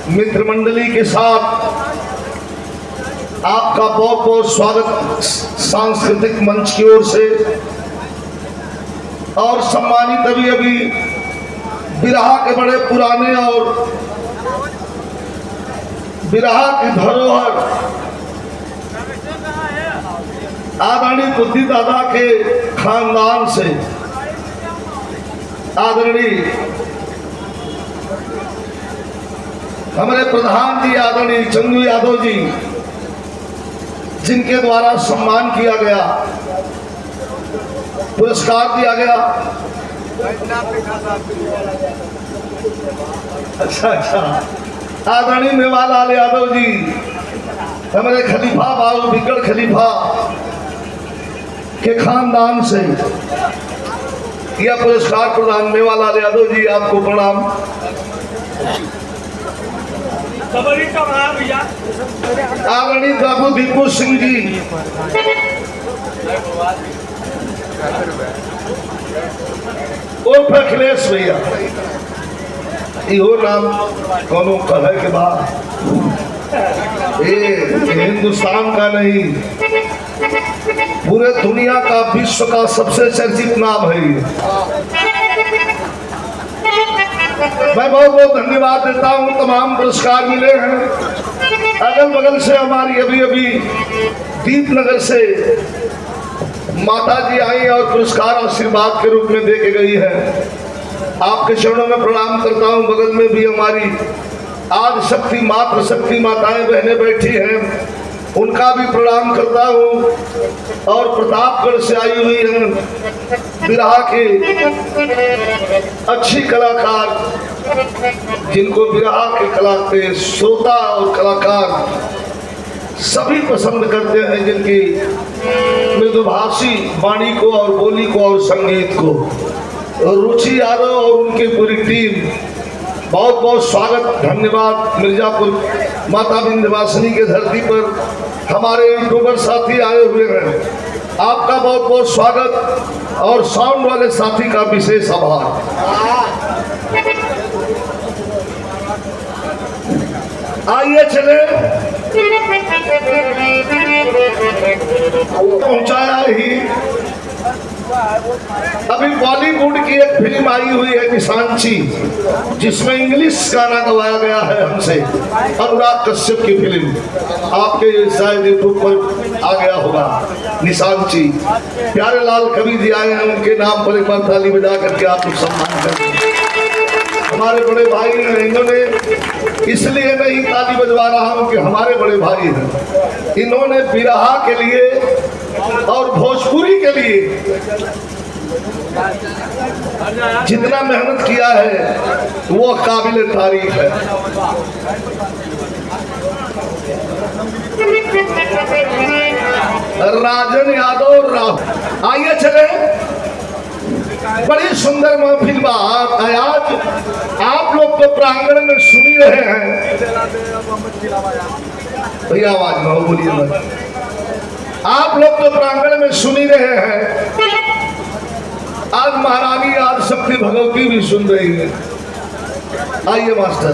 मित्र मंडली के साथ आपका बहुत बहुत स्वागत सांस्कृतिक मंच की ओर से। और सम्मानित अभी बिरहा के बड़े पुराने और बिरहा की धरोहर आदरणीय बुद्धि दादा के खानदान से आदरणीय हमारे प्रधान जी आदरणीय चंदू यादव जी, जिनके द्वारा सम्मान किया गया, पुरस्कार दिया गया। अच्छा, आदरणीय मेवालाल यादव जी, हमारे खलीफा बाबू बिगड़ खलीफा के खानदान से यह पुरस्कार प्रदान। मेवालाल यादव जी, आपको प्रणाम। आदरणीय बाबू दीपू सिंह जी, उर्फ अखिलेश भैया, इहो नाम कोनो कहे के बाद ये हिंदुस्तान का नहीं, पूरे दुनिया का, विश्व का सबसे चर्चित नाम है ये। मैं बहुत बहुत धन्यवाद देता हूँ। तमाम पुरस्कार मिले हैं। अगल बगल से हमारी अभी दीपनगर से माता जी आई और पुरस्कार आशीर्वाद के रूप में दे के गई है। आपके चरणों में प्रणाम करता हूँ। बगल में भी हमारी आदि शक्ति मात्र शक्ति माताएं बहनें बैठी हैं, उनका भी प्रणाम करता हूँ। और प्रतापगढ़ से आई हुई हैं बिरहा की अच्छी कलाकार, जिनको बिरहा के कला के श्रोता और कलाकार सभी पसंद करते हैं, जिनकी मृदुभाषी वाणी को और बोली को और संगीत को। रुचि यादव और उनकी पूरी टीम, बहुत बहुत स्वागत, धन्यवाद। मिर्जापुर माता विंध्यवासिनी के धरती पर हमारे यूट्यूबर साथी आए हुए हैं, आपका बहुत बहुत स्वागत। और साउंड वाले साथी का विशेष आभार। आइए चले, पहुंचाया ही। अभी बॉलीवुड की एक फिल्म आई हुई है निशांची, जिसमें इंग्लिश गाना गवाया गया है हमसे, अनुराग कश्यप की फिल्म। आपके शायद यूट्यूब पर आ गया होगा, निशांची। प्यारे लाल कवि जी आए हैं, उनके नाम पर एक बार ताली बजा करके आप लोग सम्मान करें। हमारे बड़े भाई हैं, इन्होंने इसलिए नहीं ताली बजवा रहा हूँ कि हमारे बड़े भाई हैं, इन्होंने बिरहा के लिए और भोजपुरी के लिए जितना मेहनत किया है वो काबिल तारीफ है। राजन यादव राव, आइए चले। बड़ी सुंदर महफिल बा। आज आप लोग तो प्रांगण में सुनी रहे हैं। भैया आवाज में बोलिए मत। आप लोग तो प्रांगण में सुनी रहे हैं। आज महारानी आदि शक्ति भगवती भी सुन रही है। आइए मास्टर।